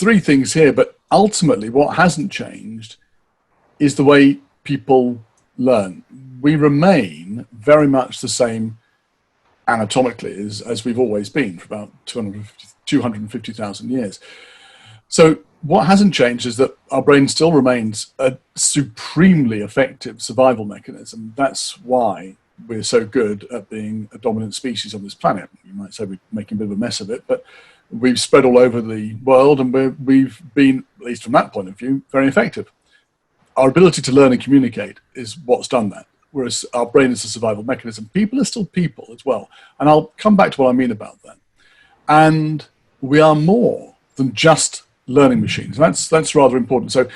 three things here, but ultimately what hasn't changed is the way people learn. We remain very much the same anatomically as we've always been for about 250,000 years. So what hasn't changed is that our brain still remains a supremely effective survival mechanism. That's why we're so good at being a dominant species on this planet. You might say we're making a bit of a mess of it, but we've spread all over the world, and we've been, at least from that point of view, very effective. Our ability to learn and communicate is what's done that, whereas our brain is a survival mechanism. People are still people as well, and I'll come back to what I mean about that. And we are more than just learning machines. That's rather important. So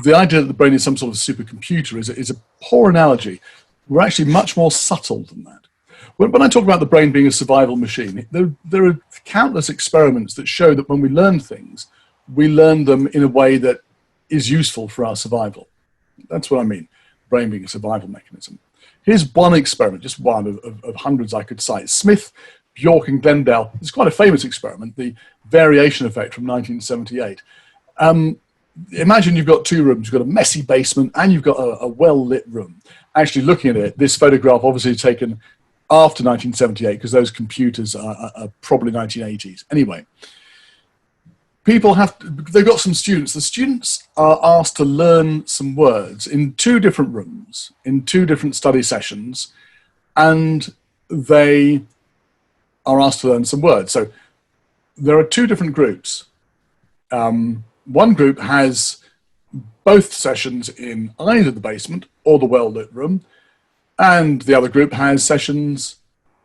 the idea that the brain is some sort of supercomputer is a poor analogy. We're actually much more subtle than that. When I talk about the brain being a survival machine, there are countless experiments that show that when we learn things, we learn them in a way that is useful for our survival. That's what I mean, brain being a survival mechanism. Here's one experiment, just one of hundreds I could cite. Smith, Bjork, and Glendale. It's quite a famous experiment, the variation effect from 1978. Imagine you've got two rooms. You've got a messy basement and you've got a well-lit room. Actually, looking at it, this photograph obviously taken after 1978 because those computers are probably 1980s. Anyway, they've got some students. The students are asked to learn some words in two different rooms, in two different study sessions, and they are asked to learn some words. So there are two different groups. One group has both sessions in either the basement or the well-lit room, and the other group has sessions,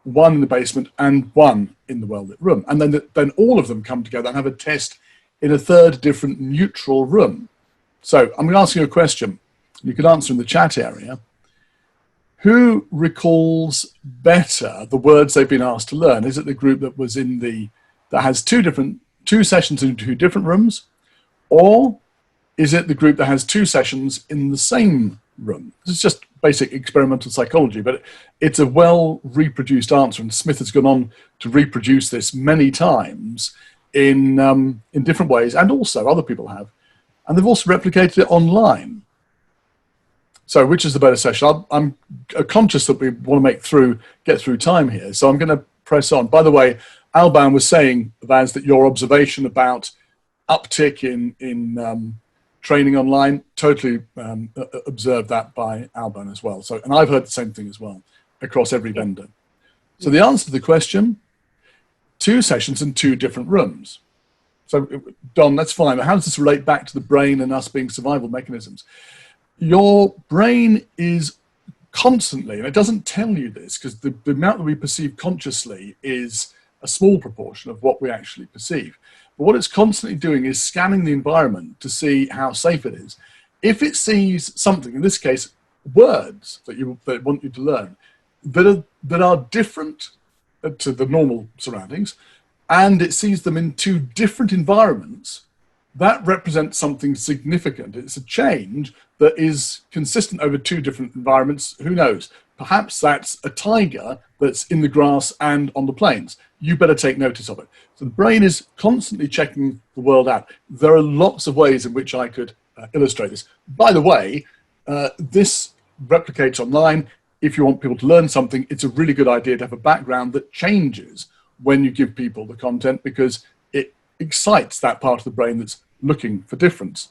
one in the basement and one in the well-lit room. And then all of them come together and have a test in a third different neutral room. So I'm going to ask you a question. You can answer in the chat area. Who recalls better the words they've been asked to learn? Is it the group that was that has two sessions in two different rooms? Or is it the group that has two sessions in the same room? This is just basic experimental psychology, but it's a well-reproduced answer, and Smith has gone on to reproduce this many times in different ways, and also other people have. And they've also replicated it online. So which is the better session? I'm conscious that we want to get through time here, so I'm going to press on. By the way, Alban was saying, Vas, that your observation about uptick in training online, totally observed that by Alban as well. So, and I've heard the same thing as well across every vendor. So the answer to the question, two sessions in two different rooms. So Don, that's fine. But how does this relate back to the brain and us being survival mechanisms? Your brain is constantly, and it doesn't tell you this because the amount that we perceive consciously is a small proportion of what we actually perceive. But what it's constantly doing is scanning the environment to see how safe it is. If it sees something, in this case, words that it want you to learn, that are different to the normal surroundings, and it sees them in two different environments, that represents something significant. It's a change that is consistent over two different environments. Who knows? Perhaps that's a tiger that's in the grass and on the plains. You better take notice of it. So the brain is constantly checking the world out. There are lots of ways in which I could illustrate this. By the way, this replicates online. If you want people to learn something, it's a really good idea to have a background that changes when you give people the content, because it excites that part of the brain that's looking for difference.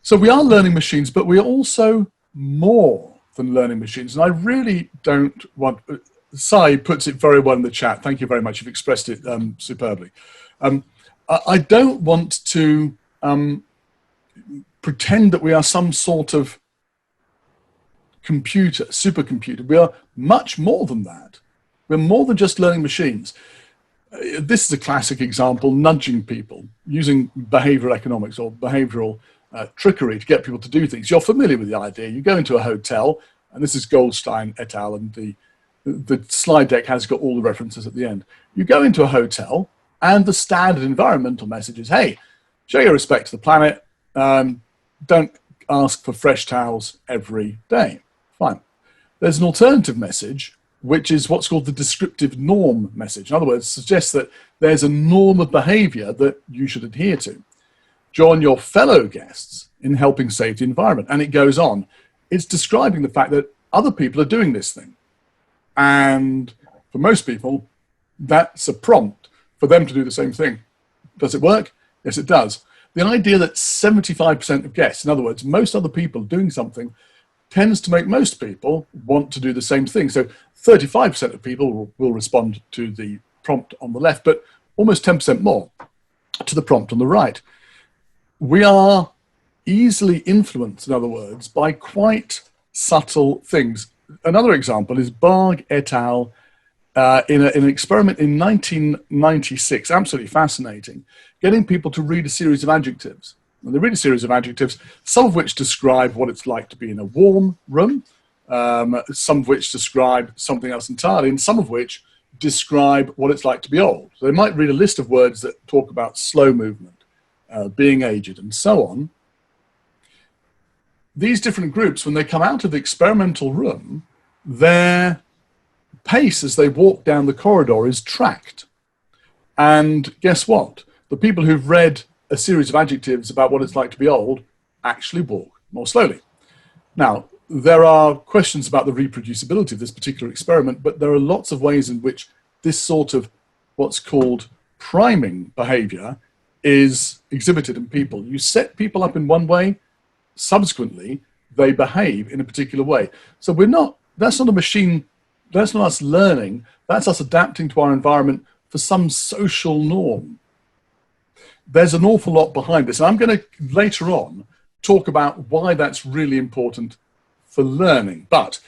So we are learning machines, but we are also more than learning machines. And I really don't want... Sai puts it very well in the chat. Thank you very much. You've expressed it superbly. I don't want to pretend that we are some sort of supercomputer. We are much more than that. We're more than just learning machines. This is a classic example, nudging people, using behavioral economics or behavioral trickery to get people to do things. You're familiar with the idea. You go into a hotel, and this is Goldstein et al., and the slide deck has got all the references at the end. You go into a hotel, and the standard environmental message is, hey, show your respect to the planet. Don't ask for fresh towels every day. Fine. There's an alternative message, which is what's called the descriptive norm message. In other words, suggests that there's a norm of behavior that you should adhere to. Join your fellow guests in helping save the environment. And it goes on. It's describing the fact that other people are doing this thing. And for most people, that's a prompt for them to do the same thing. Does it work? Yes, it does. The idea that 75% of guests, in other words, most other people doing something, tends to make most people want to do the same thing. So 35% of people will respond to the prompt on the left, but almost 10% more to the prompt on the right. We are easily influenced, in other words, by quite subtle things. Another example is Barg et al. In an experiment in 1996, absolutely fascinating, getting people to read a series of adjectives. And they read a series of adjectives, some of which describe what it's like to be in a warm room, some of which describe something else entirely, and some of which describe what it's like to be old. So they might read a list of words that talk about slow movement, being aged, and so on. These different groups, when they come out of the experimental room, their pace as they walk down the corridor is tracked. And guess what? The people who've read a series of adjectives about what it's like to be old actually walk more slowly. Now, there are questions about the reproducibility of this particular experiment, but there are lots of ways in which this sort of what's called priming behavior is exhibited in people. You set people up in one way, subsequently they behave in a particular way. So that's not a machine, that's not us learning, that's us adapting to our environment for some social norm. There's an awful lot behind this. And I'm going to later on talk about why that's really important for learning. But